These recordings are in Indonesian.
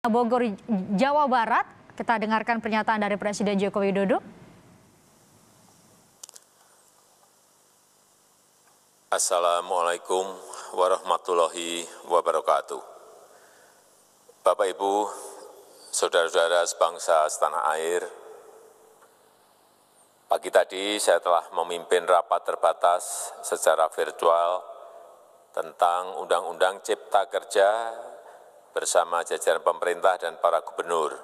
Bogor, Jawa Barat. Kita dengarkan pernyataan dari Presiden Joko Widodo. Assalamualaikum warahmatullahi wabarakatuh. Bapak Ibu, saudara-saudara sebangsa setanah air, pagi tadi saya telah memimpin rapat terbatas secara virtual tentang Undang-Undang Cipta Kerja bersama jajaran pemerintah dan para gubernur.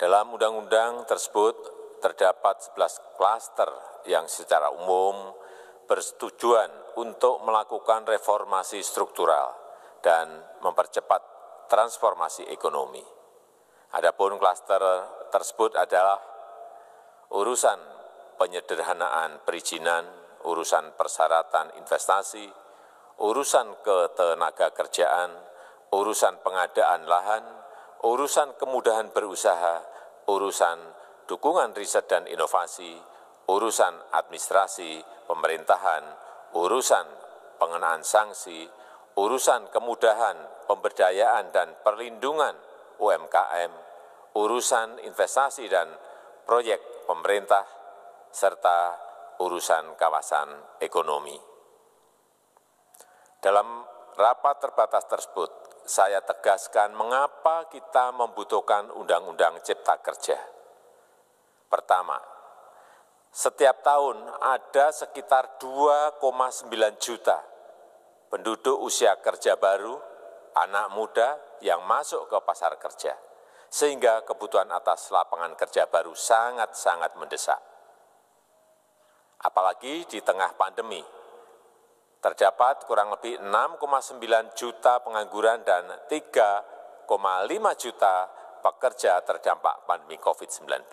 Dalam undang-undang tersebut terdapat 11 klaster yang secara umum bertujuan untuk melakukan reformasi struktural dan mempercepat transformasi ekonomi. Adapun klaster tersebut adalah urusan penyederhanaan perizinan, urusan persyaratan investasi, urusan ketenaga kerjaan, urusan pengadaan lahan, urusan kemudahan berusaha, urusan dukungan riset dan inovasi, urusan administrasi pemerintahan, urusan pengenaan sanksi, urusan kemudahan pemberdayaan dan perlindungan UMKM, urusan investasi dan proyek pemerintah, serta urusan kawasan ekonomi. Dalam rapat terbatas tersebut, saya tegaskan mengapa kita membutuhkan Undang-Undang Cipta Kerja. Pertama, setiap tahun ada sekitar 2,9 juta penduduk usia kerja baru, anak muda yang masuk ke pasar kerja, sehingga kebutuhan atas lapangan kerja baru sangat-sangat mendesak. Apalagi di tengah pandemi, terdapat kurang lebih 6,9 juta pengangguran dan 3,5 juta pekerja terdampak pandemi COVID-19.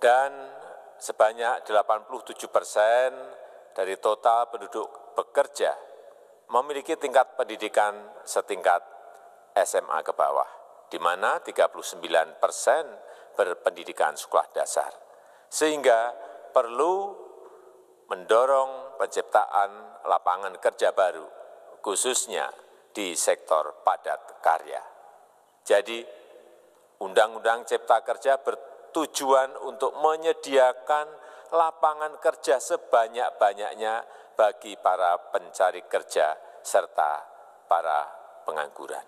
Dan sebanyak 87% dari total penduduk bekerja memiliki tingkat pendidikan setingkat SMA ke bawah, di mana 39% berpendidikan sekolah dasar. Sehingga perlu mendorong penciptaan lapangan kerja baru, khususnya di sektor padat karya. Jadi, Undang-Undang Cipta Kerja bertujuan untuk menyediakan lapangan kerja sebanyak-banyaknya bagi para pencari kerja serta para pengangguran.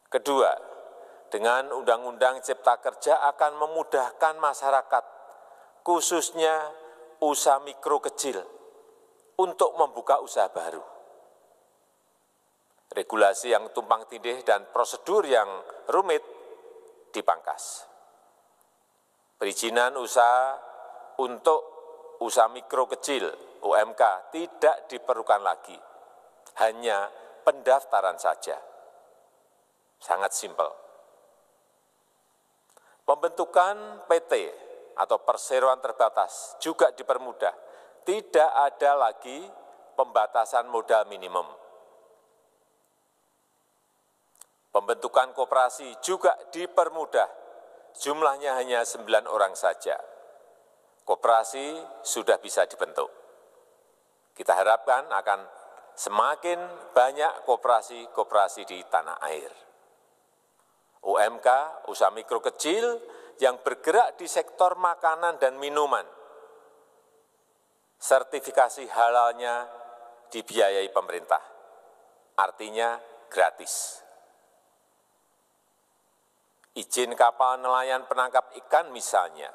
Kedua, dengan Undang-Undang Cipta Kerja akan memudahkan masyarakat, khususnya usaha mikro kecil, untuk membuka usaha baru. Regulasi yang tumpang tindih dan prosedur yang rumit dipangkas. Perizinan usaha untuk usaha mikro kecil (UMK) tidak diperlukan lagi, hanya pendaftaran saja. Sangat simpel. Pembentukan PT atau perseroan terbatas juga dipermudah. Tidak ada lagi pembatasan modal minimum. Pembentukan koperasi juga dipermudah. Jumlahnya hanya 9 orang saja. Koperasi sudah bisa dibentuk. Kita harapkan akan semakin banyak koperasi-koperasi di tanah air. UMK, usaha mikro kecil, yang bergerak di sektor makanan dan minuman, sertifikasi halalnya dibiayai pemerintah, artinya gratis. Izin kapal nelayan penangkap ikan misalnya,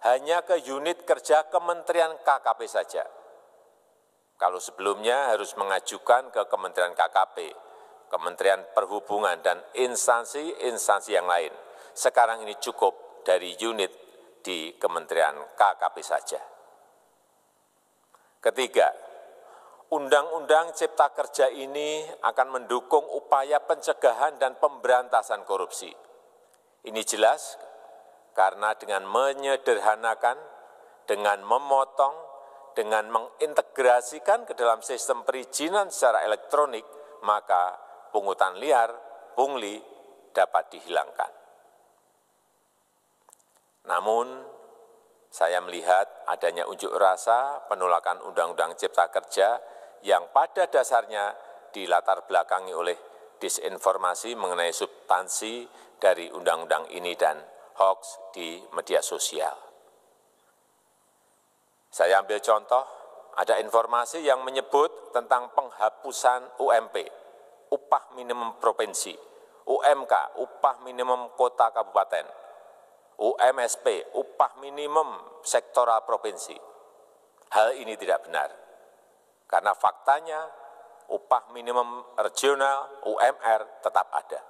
hanya ke unit kerja Kementerian KKP saja. Kalau sebelumnya harus mengajukan ke Kementerian KKP, Kementerian Perhubungan, dan instansi-instansi yang lain. Sekarang ini cukup dari unit di Kementerian KKP saja. Ketiga, Undang-Undang Cipta Kerja ini akan mendukung upaya pencegahan dan pemberantasan korupsi. Ini jelas karena dengan menyederhanakan, dengan memotong, dengan mengintegrasikan ke dalam sistem perizinan secara elektronik, maka pungutan liar, pungli dapat dihilangkan. Namun, saya melihat adanya unjuk rasa penolakan Undang-Undang Cipta Kerja yang pada dasarnya dilatar belakangi oleh disinformasi mengenai substansi dari undang-undang ini dan hoax di media sosial. Saya ambil contoh, ada informasi yang menyebut tentang penghapusan UMP, upah minimum provinsi, UMK, upah minimum kota kabupaten, UMSP, upah minimum sektoral provinsi. Hal ini tidak benar, karena faktanya upah minimum regional, UMR, tetap ada.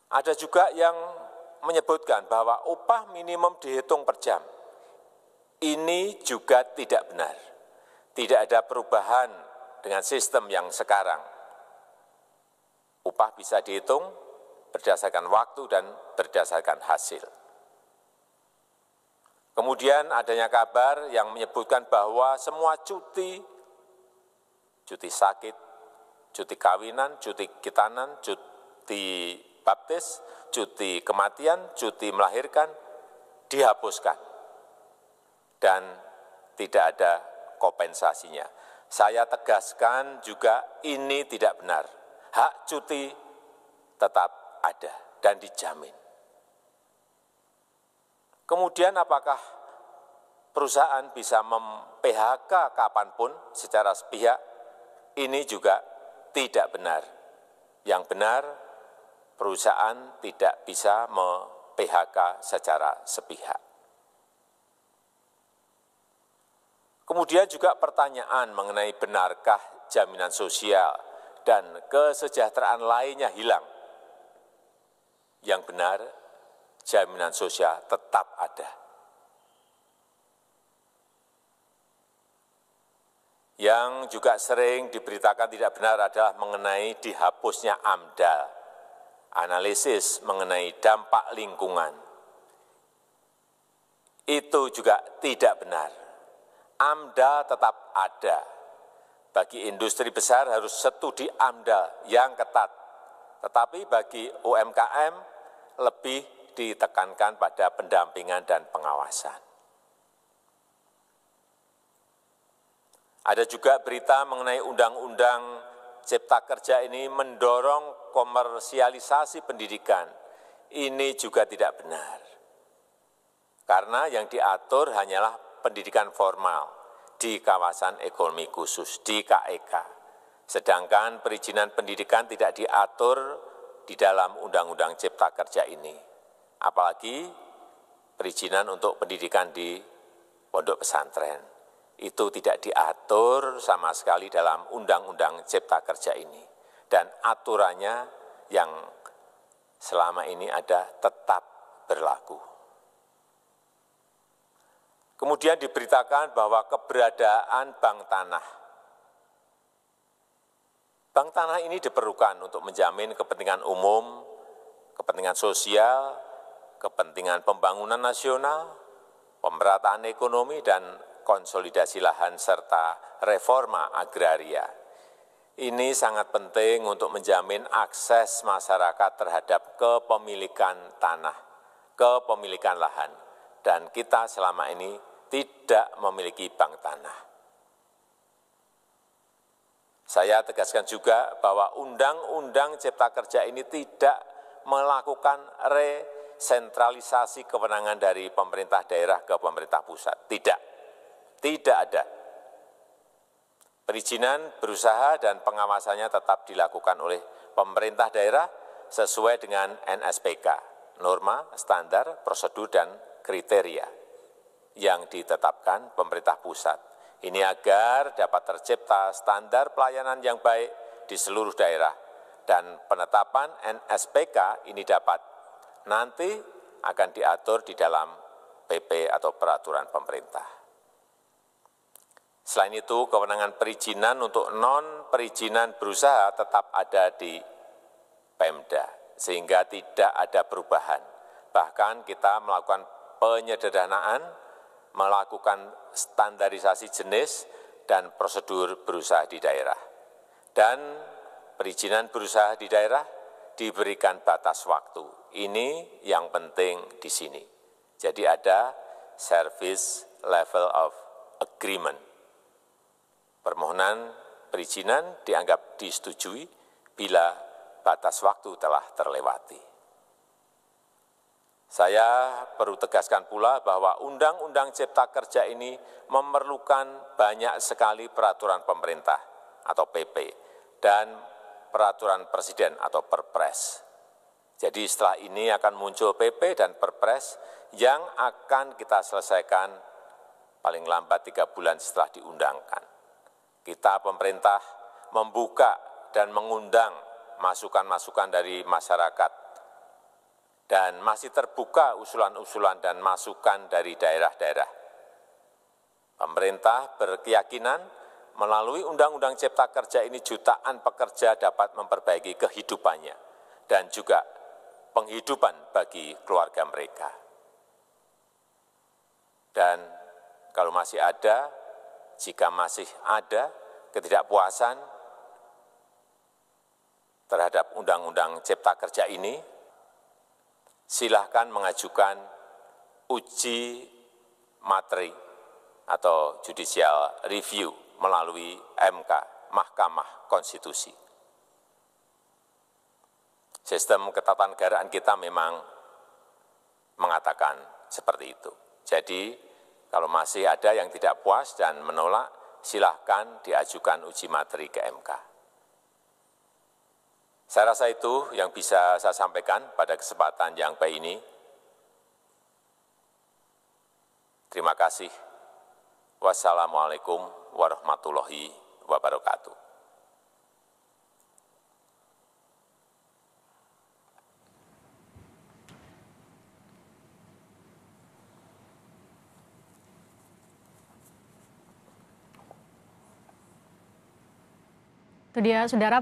Ada juga yang menyebutkan bahwa upah minimum dihitung per jam. Ini juga tidak benar. Tidak ada perubahan dengan sistem yang sekarang. Upah bisa dihitung berdasarkan waktu dan berdasarkan hasil. Kemudian adanya kabar yang menyebutkan bahwa semua cuti sakit, cuti kawinan, cuti khitanan, cuti baptis, cuti kematian, cuti melahirkan, dihapuskan. Dan tidak ada kompensasinya. Saya tegaskan juga ini tidak benar. Hak cuti tetap ada dan dijamin. Kemudian apakah perusahaan bisa mem-PHK kapanpun secara sepihak? Ini juga tidak benar. Yang benar, perusahaan tidak bisa mem-PHK secara sepihak. Kemudian juga pertanyaan mengenai benarkah jaminan sosial dan kesejahteraan lainnya hilang. Yang benar, jaminan sosial tetap ada. Yang juga sering diberitakan tidak benar adalah mengenai dihapusnya AMDAL, analisis mengenai dampak lingkungan. Itu juga tidak benar. AMDAL tetap ada. Bagi industri besar harus studi AMDAL yang ketat. Tetapi bagi UMKM lebih ditekankan pada pendampingan dan pengawasan. Ada juga berita mengenai Undang-Undang Cipta Kerja ini mendorong komersialisasi pendidikan. Ini juga tidak benar. Karena yang diatur hanyalah pendidikan formal di kawasan ekonomi khusus, di KEK. Sedangkan perizinan pendidikan tidak diatur di dalam Undang-Undang Cipta Kerja ini. Apalagi perizinan untuk pendidikan di pondok pesantren. Itu tidak diatur sama sekali dalam Undang-Undang Cipta Kerja ini. Dan aturannya yang selama ini ada tetap berlaku. Kemudian diberitakan bahwa keberadaan bank tanah. Bank tanah ini diperlukan untuk menjamin kepentingan umum, kepentingan sosial, kepentingan pembangunan nasional, pemerataan ekonomi, dan konsolidasi lahan serta reforma agraria. Ini sangat penting untuk menjamin akses masyarakat terhadap kepemilikan tanah, kepemilikan lahan, dan kita selama ini tidak memiliki bank tanah. Saya tegaskan juga bahwa Undang-Undang Cipta Kerja ini tidak melakukan resentralisasi kewenangan dari pemerintah daerah ke pemerintah pusat. Tidak ada. Perizinan berusaha dan pengawasannya tetap dilakukan oleh pemerintah daerah sesuai dengan NSPK, norma, standar, prosedur, dan kriteria yang ditetapkan pemerintah pusat. Ini agar dapat tercipta standar pelayanan yang baik di seluruh daerah dan penetapan NSPK ini dapat nanti akan diatur di dalam PP atau peraturan pemerintah. Selain itu, kewenangan perizinan untuk non-perizinan berusaha tetap ada di Pemda, sehingga tidak ada perubahan. Bahkan kita melakukan penyederhanaan, melakukan standarisasi jenis dan prosedur berusaha di daerah. Dan perizinan berusaha di daerah diberikan batas waktu. Ini yang penting di sini. Jadi ada service level of agreement. Permohonan perizinan dianggap disetujui bila batas waktu telah terlewati. Saya perlu tegaskan pula bahwa Undang-Undang Cipta Kerja ini memerlukan banyak sekali peraturan pemerintah atau PP dan peraturan presiden atau Perpres. Jadi setelah ini akan muncul PP dan Perpres yang akan kita selesaikan paling lambat 3 bulan setelah diundangkan. Kita pemerintah membuka dan mengundang masukan-masukan dari masyarakat dan masih terbuka usulan-usulan dan masukan dari daerah-daerah. Pemerintah berkeyakinan melalui Undang-Undang Cipta Kerja ini jutaan pekerja dapat memperbaiki kehidupannya dan juga penghidupan bagi keluarga mereka. Dan kalau masih ada, jika masih ada ketidakpuasan terhadap Undang-Undang Cipta Kerja ini, silahkan mengajukan uji materi atau judicial review melalui MK, Mahkamah Konstitusi. Sistem ketatanegaraan kita memang mengatakan seperti itu. Jadi, kalau masih ada yang tidak puas dan menolak, silahkan diajukan uji materi ke MK. Saya rasa itu yang bisa saya sampaikan pada kesempatan yang baik ini. Terima kasih. Wassalamualaikum warahmatullahi wabarakatuh. Itu dia, Saudara.